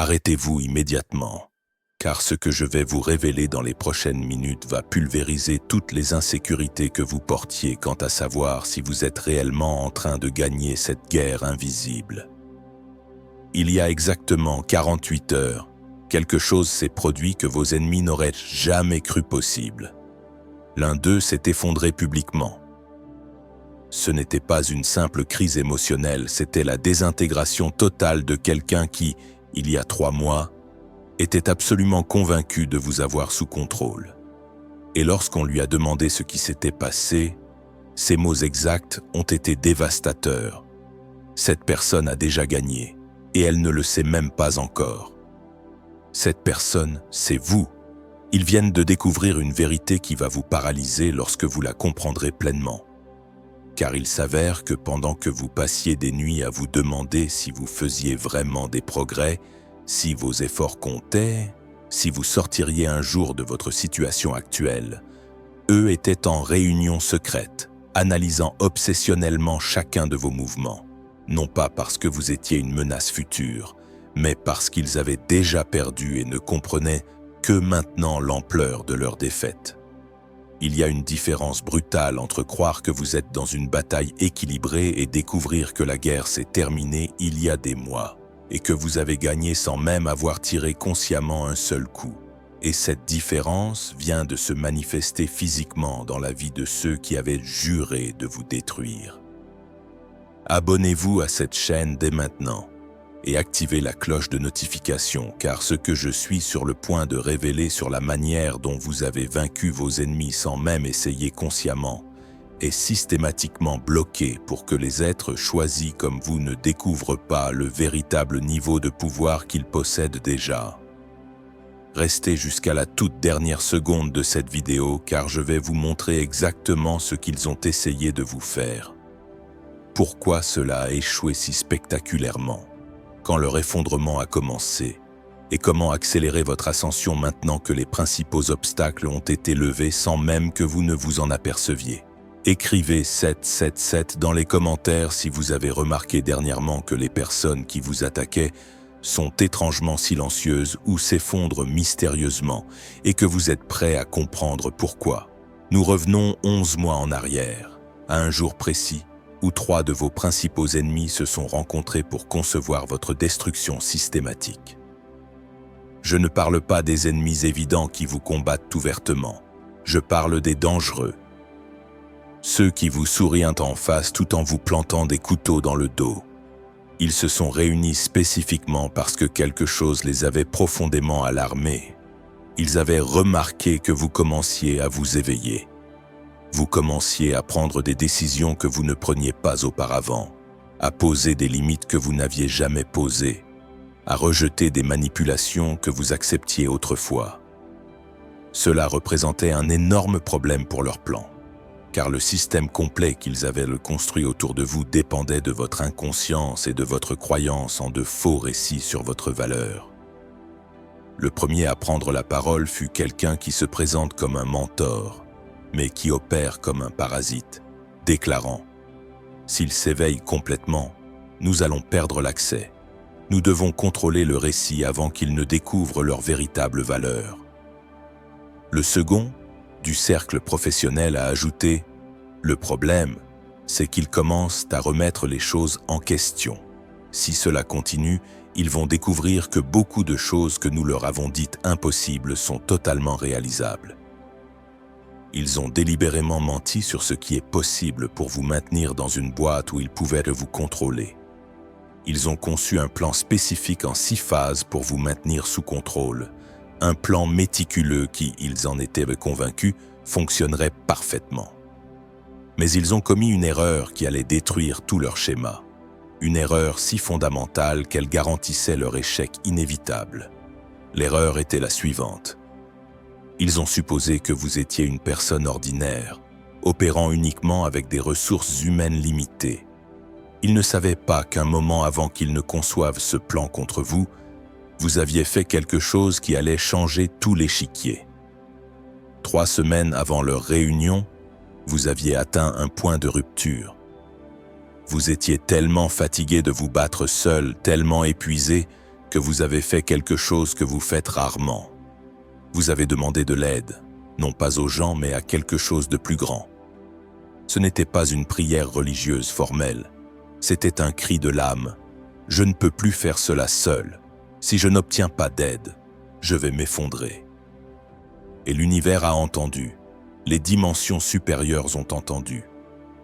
Arrêtez-vous immédiatement, car ce que je vais vous révéler dans les prochaines minutes va pulvériser toutes les insécurités que vous portiez quant à savoir si vous êtes réellement en train de gagner cette guerre invisible. Il y a exactement 48 heures, quelque chose s'est produit que vos ennemis n'auraient jamais cru possible. L'un d'eux s'est effondré publiquement. Ce n'était pas une simple crise émotionnelle, c'était la désintégration totale de quelqu'un qui, il y a 3 mois, était absolument convaincu de vous avoir sous contrôle. Et lorsqu'on lui a demandé ce qui s'était passé, ses mots exacts ont été dévastateurs. Cette personne a déjà gagné, et elle ne le sait même pas encore. Cette personne, c'est vous. Ils viennent de découvrir une vérité qui va vous paralyser lorsque vous la comprendrez pleinement. Car il s'avère que pendant que vous passiez des nuits à vous demander si vous faisiez vraiment des progrès, si vos efforts comptaient, si vous sortiriez un jour de votre situation actuelle, eux étaient en réunion secrète, analysant obsessionnellement chacun de vos mouvements, non pas parce que vous étiez une menace future, mais parce qu'ils avaient déjà perdu et ne comprenaient que maintenant l'ampleur de leur défaite. Il y a une différence brutale entre croire que vous êtes dans une bataille équilibrée et découvrir que la guerre s'est terminée il y a des mois et que vous avez gagné sans même avoir tiré consciemment un seul coup. Et cette différence vient de se manifester physiquement dans la vie de ceux qui avaient juré de vous détruire. Abonnez-vous à cette chaîne dès maintenant et activez la cloche de notification, car ce que je suis sur le point de révéler sur la manière dont vous avez vaincu vos ennemis sans même essayer consciemment est systématiquement bloqué pour que les êtres choisis comme vous ne découvrent pas le véritable niveau de pouvoir qu'ils possèdent déjà. Restez jusqu'à la toute dernière seconde de cette vidéo, car je vais vous montrer exactement ce qu'ils ont essayé de vous faire. Pourquoi cela a échoué si spectaculairement quand leur effondrement a commencé, et comment accélérer votre ascension maintenant que les principaux obstacles ont été levés sans même que vous ne vous en aperceviez. Écrivez 777 dans les commentaires si vous avez remarqué dernièrement que les personnes qui vous attaquaient sont étrangement silencieuses ou s'effondrent mystérieusement et que vous êtes prêt à comprendre pourquoi. Nous revenons 11 mois en arrière, à un jour précis, où 3 de vos principaux ennemis se sont rencontrés pour concevoir votre destruction systématique. Je ne parle pas des ennemis évidents qui vous combattent ouvertement. Je parle des dangereux. Ceux qui vous sourient en face tout en vous plantant des couteaux dans le dos. Ils se sont réunis spécifiquement parce que quelque chose les avait profondément alarmés. Ils avaient remarqué que vous commenciez à vous éveiller. Vous commenciez à prendre des décisions que vous ne preniez pas auparavant, à poser des limites que vous n'aviez jamais posées, à rejeter des manipulations que vous acceptiez autrefois. Cela représentait un énorme problème pour leur plan, car le système complet qu'ils avaient construit autour de vous dépendait de votre inconscience et de votre croyance en de faux récits sur votre valeur. Le premier à prendre la parole fut quelqu'un qui se présente comme un mentor, mais qui opère comme un parasite, déclarant « S'ils s'éveillent complètement, nous allons perdre l'accès. Nous devons contrôler le récit avant qu'ils ne découvrent leur véritable valeur. » Le second, du cercle professionnel, a ajouté « Le problème, c'est qu'ils commencent à remettre les choses en question. Si cela continue, ils vont découvrir que beaucoup de choses que nous leur avons dites impossibles sont totalement réalisables. » Ils ont délibérément menti sur ce qui est possible pour vous maintenir dans une boîte où ils pouvaient vous contrôler. Ils ont conçu un plan spécifique en 6 phases pour vous maintenir sous contrôle, un plan méticuleux qui, ils en étaient convaincus, fonctionnerait parfaitement. Mais ils ont commis une erreur qui allait détruire tout leur schéma, une erreur si fondamentale qu'elle garantissait leur échec inévitable. L'erreur était la suivante. Ils ont supposé que vous étiez une personne ordinaire, opérant uniquement avec des ressources humaines limitées. Ils ne savaient pas qu'un moment avant qu'ils ne conçoivent ce plan contre vous, vous aviez fait quelque chose qui allait changer tout l'échiquier. 3 semaines avant leur réunion, vous aviez atteint un point de rupture. Vous étiez tellement fatigué de vous battre seul, tellement épuisé, que vous avez fait quelque chose que vous faites rarement. Vous avez demandé de l'aide, non pas aux gens mais à quelque chose de plus grand. Ce n'était pas une prière religieuse formelle, c'était un cri de l'âme. Je ne peux plus faire cela seul. Si je n'obtiens pas d'aide, je vais m'effondrer. Et l'univers a entendu, les dimensions supérieures ont entendu,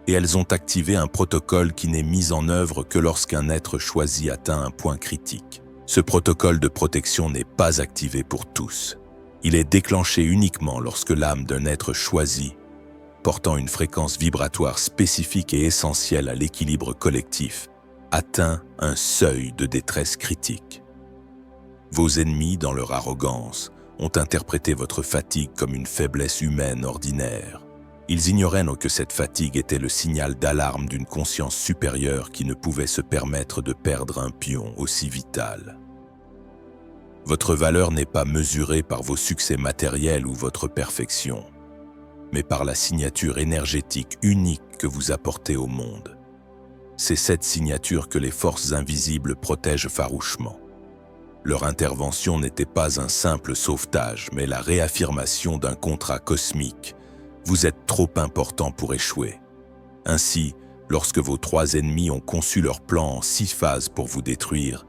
et elles ont activé un protocole qui n'est mis en œuvre que lorsqu'un être choisi atteint un point critique. Ce protocole de protection n'est pas activé pour tous. Il est déclenché uniquement lorsque l'âme d'un être choisi, portant une fréquence vibratoire spécifique et essentielle à l'équilibre collectif, atteint un seuil de détresse critique. Vos ennemis, dans leur arrogance, ont interprété votre fatigue comme une faiblesse humaine ordinaire. Ils ignoraient que cette fatigue était le signal d'alarme d'une conscience supérieure qui ne pouvait se permettre de perdre un pion aussi vital. Votre valeur n'est pas mesurée par vos succès matériels ou votre perfection, mais par la signature énergétique unique que vous apportez au monde. C'est cette signature que les forces invisibles protègent farouchement. Leur intervention n'était pas un simple sauvetage, mais la réaffirmation d'un contrat cosmique. Vous êtes trop important pour échouer. Ainsi, lorsque vos 3 ennemis ont conçu leur plan en 6 phases pour vous détruire,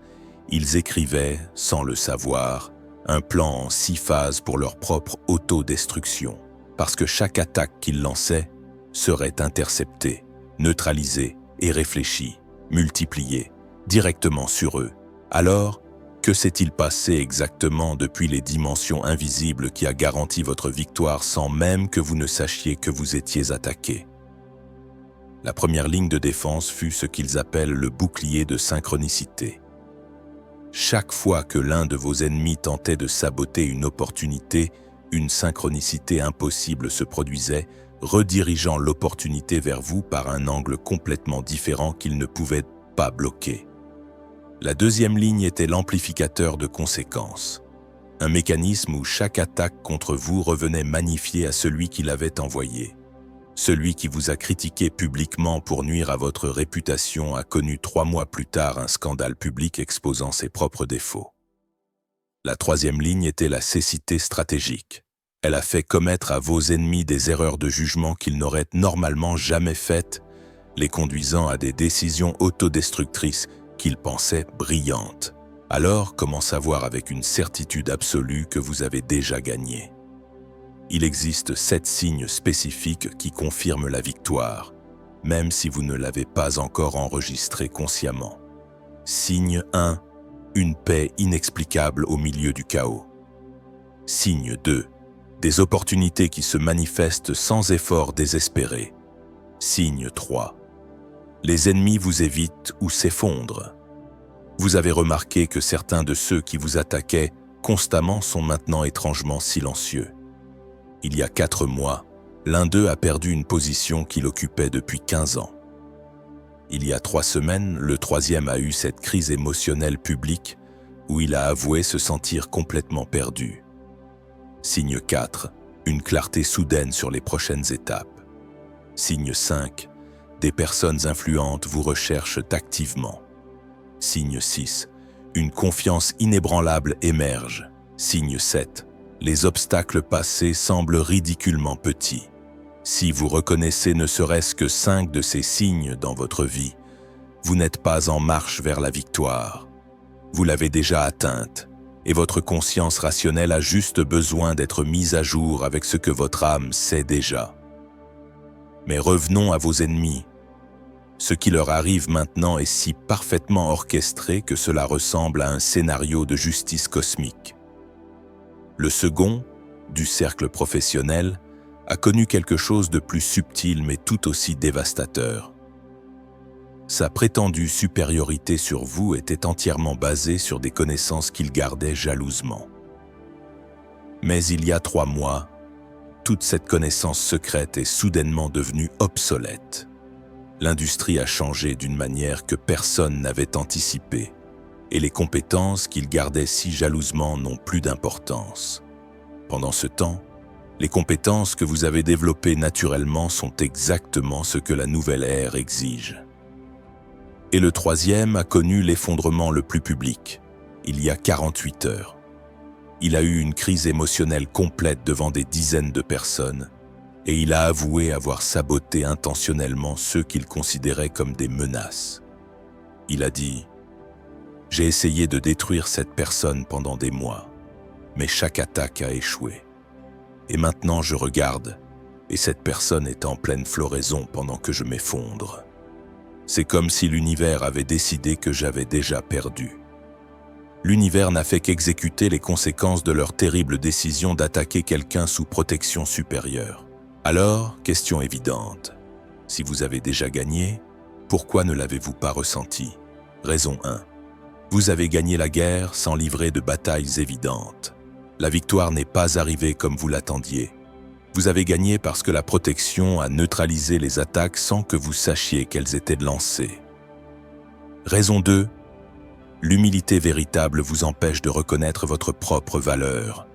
ils écrivaient, sans le savoir, un plan en 6 phases pour leur propre autodestruction, parce que chaque attaque qu'ils lançaient serait interceptée, neutralisée et réfléchie, multipliée, directement sur eux. Alors, que s'est-il passé exactement depuis les dimensions invisibles qui a garanti votre victoire sans même que vous ne sachiez que vous étiez attaqué? La première ligne de défense fut ce qu'ils appellent le bouclier de synchronicité. Chaque fois que l'un de vos ennemis tentait de saboter une opportunité, une synchronicité impossible se produisait, redirigeant l'opportunité vers vous par un angle complètement différent qu'il ne pouvait pas bloquer. La deuxième ligne était l'amplificateur de conséquences, un mécanisme où chaque attaque contre vous revenait magnifiée à celui qui l'avait envoyé. Celui qui vous a critiqué publiquement pour nuire à votre réputation a connu 3 mois plus tard un scandale public exposant ses propres défauts. La troisième ligne était la cécité stratégique. Elle a fait commettre à vos ennemis des erreurs de jugement qu'ils n'auraient normalement jamais faites, les conduisant à des décisions autodestructrices qu'ils pensaient brillantes. Alors, comment savoir avec une certitude absolue que vous avez déjà gagné? Il existe 7 signes spécifiques qui confirment la victoire, même si vous ne l'avez pas encore enregistré consciemment. Signe 1. Une paix inexplicable au milieu du chaos. Signe 2. Des opportunités qui se manifestent sans effort désespéré. Signe 3. Les ennemis vous évitent ou s'effondrent. Vous avez remarqué que certains de ceux qui vous attaquaient constamment sont maintenant étrangement silencieux. Il y a 4 mois, l'un d'eux a perdu une position qu'il occupait depuis 15 ans. Il y a 3 semaines, le troisième a eu cette crise émotionnelle publique où il a avoué se sentir complètement perdu. Signe 4. Une clarté soudaine sur les prochaines étapes. Signe 5. Des personnes influentes vous recherchent activement. Signe 6. Une confiance inébranlable émerge. Signe 7. Les obstacles passés semblent ridiculement petits. Si vous reconnaissez ne serait-ce que 5 de ces signes dans votre vie, vous n'êtes pas en marche vers la victoire. Vous l'avez déjà atteinte, et votre conscience rationnelle a juste besoin d'être mise à jour avec ce que votre âme sait déjà. Mais revenons à vos ennemis. Ce qui leur arrive maintenant est si parfaitement orchestré que cela ressemble à un scénario de justice cosmique. Le second, du cercle professionnel, a connu quelque chose de plus subtil mais tout aussi dévastateur. Sa prétendue supériorité sur vous était entièrement basée sur des connaissances qu'il gardait jalousement. Mais il y a 3 mois, toute cette connaissance secrète est soudainement devenue obsolète. L'industrie a changé d'une manière que personne n'avait anticipée, et les compétences qu'il gardait si jalousement n'ont plus d'importance. Pendant ce temps, les compétences que vous avez développées naturellement sont exactement ce que la nouvelle ère exige. Et le troisième a connu l'effondrement le plus public. il y a 48 heures. Il a eu une crise émotionnelle complète devant des dizaines de personnes et il a avoué avoir saboté intentionnellement ceux qu'il considérait comme des menaces. Il a dit « J'ai essayé de détruire cette personne pendant des mois, mais chaque attaque a échoué. Et maintenant je regarde et cette personne est en pleine floraison pendant que je m'effondre. C'est comme si l'univers avait décidé que j'avais déjà perdu. L'univers n'a fait qu'exécuter les conséquences de leur terrible décision d'attaquer quelqu'un sous protection supérieure. Alors, question évidente, si vous avez déjà gagné, pourquoi ne l'avez-vous pas ressenti? Raison 1. Vous avez gagné la guerre sans livrer de batailles évidentes. La victoire n'est pas arrivée comme vous l'attendiez. Vous avez gagné parce que la protection a neutralisé les attaques sans que vous sachiez qu'elles étaient lancées. Raison 2. L'humilité véritable vous empêche de reconnaître votre propre valeur.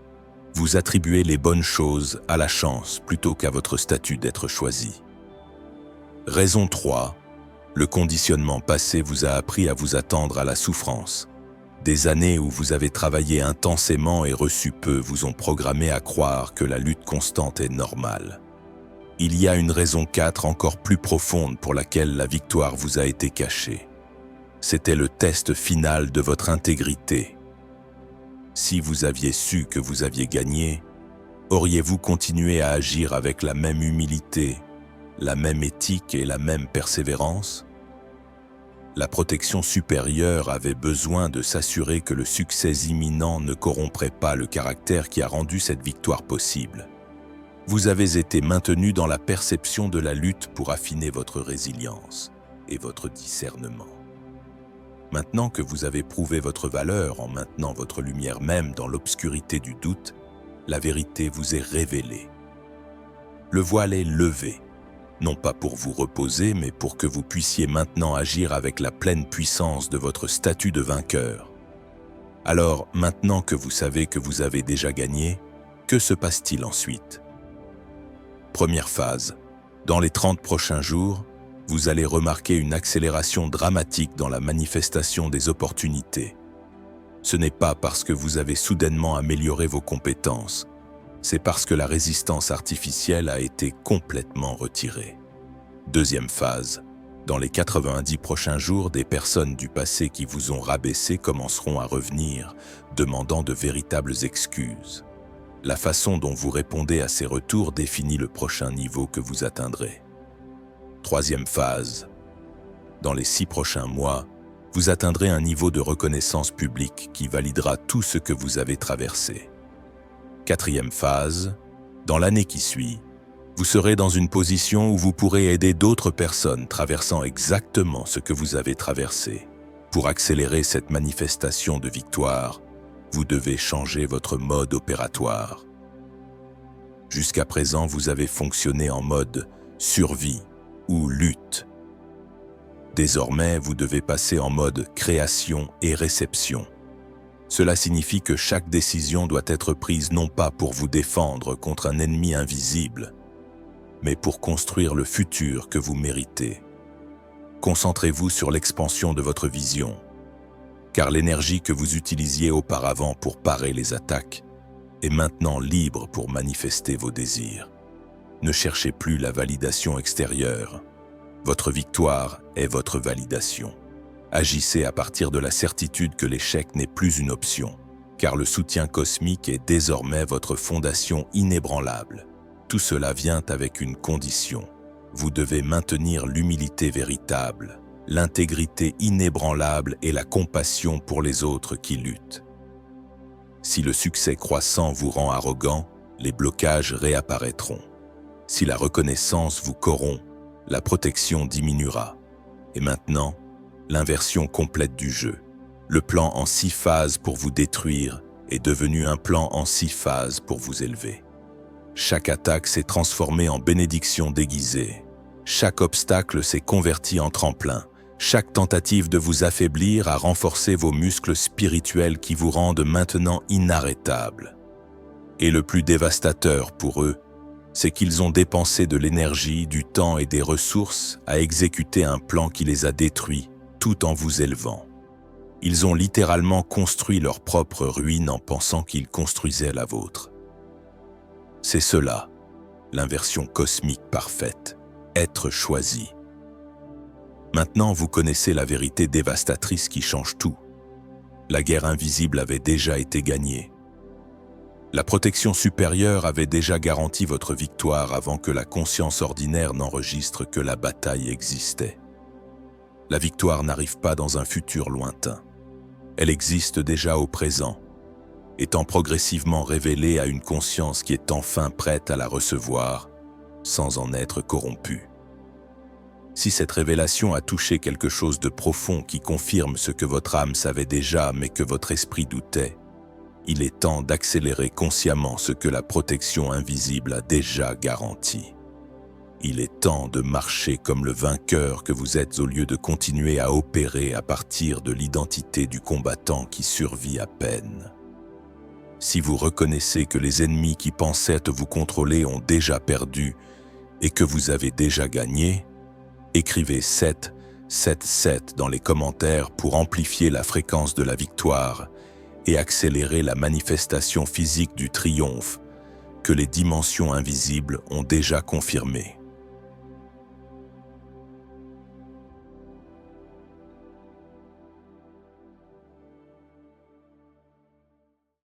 Vous attribuez les bonnes choses à la chance plutôt qu'à votre statut d'être choisi. Raison 3. Le conditionnement passé vous a appris à vous attendre à la souffrance. Des années où vous avez travaillé intensément et reçu peu vous ont programmé à croire que la lutte constante est normale. Il y a une raison 4 encore plus profonde pour laquelle la victoire vous a été cachée. C'était le test final de votre intégrité. Si vous aviez su que vous aviez gagné, auriez-vous continué à agir avec la même humilité, la même éthique et la même persévérance? La protection supérieure avait besoin de s'assurer que le succès imminent ne corromprait pas le caractère qui a rendu cette victoire possible. Vous avez été maintenu dans la perception de la lutte pour affiner votre résilience et votre discernement. Maintenant que vous avez prouvé votre valeur en maintenant votre lumière même dans l'obscurité du doute, la vérité vous est révélée. Le voile est levé. Non pas pour vous reposer, mais pour que vous puissiez maintenant agir avec la pleine puissance de votre statut de vainqueur. Alors, maintenant que vous savez que vous avez déjà gagné, que se passe-t-il ensuite? Première phase. Dans les 30 prochains jours, vous allez remarquer une accélération dramatique dans la manifestation des opportunités. Ce n'est pas parce que vous avez soudainement amélioré vos compétences, c'est parce que la résistance artificielle a été complètement retirée. Deuxième phase. Dans les 90 prochains jours, des personnes du passé qui vous ont rabaissé commenceront à revenir, demandant de véritables excuses. La façon dont vous répondez à ces retours définit le prochain niveau que vous atteindrez. Troisième phase. Dans les 6 prochains mois, vous atteindrez un niveau de reconnaissance publique qui validera tout ce que vous avez traversé. Quatrième phase, dans l'année qui suit, vous serez dans une position où vous pourrez aider d'autres personnes traversant exactement ce que vous avez traversé. Pour accélérer cette manifestation de victoire, vous devez changer votre mode opératoire. Jusqu'à présent, vous avez fonctionné en mode survie ou lutte. Désormais, vous devez passer en mode création et réception. Cela signifie que chaque décision doit être prise non pas pour vous défendre contre un ennemi invisible, mais pour construire le futur que vous méritez. Concentrez-vous sur l'expansion de votre vision, car l'énergie que vous utilisiez auparavant pour parer les attaques est maintenant libre pour manifester vos désirs. Ne cherchez plus la validation extérieure. Votre victoire est votre validation. Agissez à partir de la certitude que l'échec n'est plus une option, car le soutien cosmique est désormais votre fondation inébranlable. Tout cela vient avec une condition. Vous devez maintenir l'humilité véritable, l'intégrité inébranlable et la compassion pour les autres qui luttent. Si le succès croissant vous rend arrogant, les blocages réapparaîtront. Si la reconnaissance vous corrompt, la protection diminuera. Et maintenant, l'inversion complète du jeu. Le plan en 6 phases pour vous détruire est devenu un plan en 6 phases pour vous élever. Chaque attaque s'est transformée en bénédiction déguisée. Chaque obstacle s'est converti en tremplin. Chaque tentative de vous affaiblir a renforcé vos muscles spirituels qui vous rendent maintenant inarrêtables. Et le plus dévastateur pour eux, c'est qu'ils ont dépensé de l'énergie, du temps et des ressources à exécuter un plan qui les a détruits tout en vous élevant. Ils ont littéralement construit leur propre ruine en pensant qu'ils construisaient la vôtre. C'est cela, l'inversion cosmique parfaite, être choisi. Maintenant, vous connaissez la vérité dévastatrice qui change tout. La guerre invisible avait déjà été gagnée. La protection supérieure avait déjà garanti votre victoire avant que la conscience ordinaire n'enregistre que la bataille existait. La victoire n'arrive pas dans un futur lointain. Elle existe déjà au présent, étant progressivement révélée à une conscience qui est enfin prête à la recevoir, sans en être corrompue. Si cette révélation a touché quelque chose de profond qui confirme ce que votre âme savait déjà mais que votre esprit doutait, il est temps d'accélérer consciemment ce que la protection invisible a déjà garanti. Il est temps de marcher comme le vainqueur que vous êtes au lieu de continuer à opérer à partir de l'identité du combattant qui survit à peine. Si vous reconnaissez que les ennemis qui pensaient vous contrôler ont déjà perdu et que vous avez déjà gagné, écrivez 777 dans les commentaires pour amplifier la fréquence de la victoire et accélérer la manifestation physique du triomphe que les dimensions invisibles ont déjà confirmé.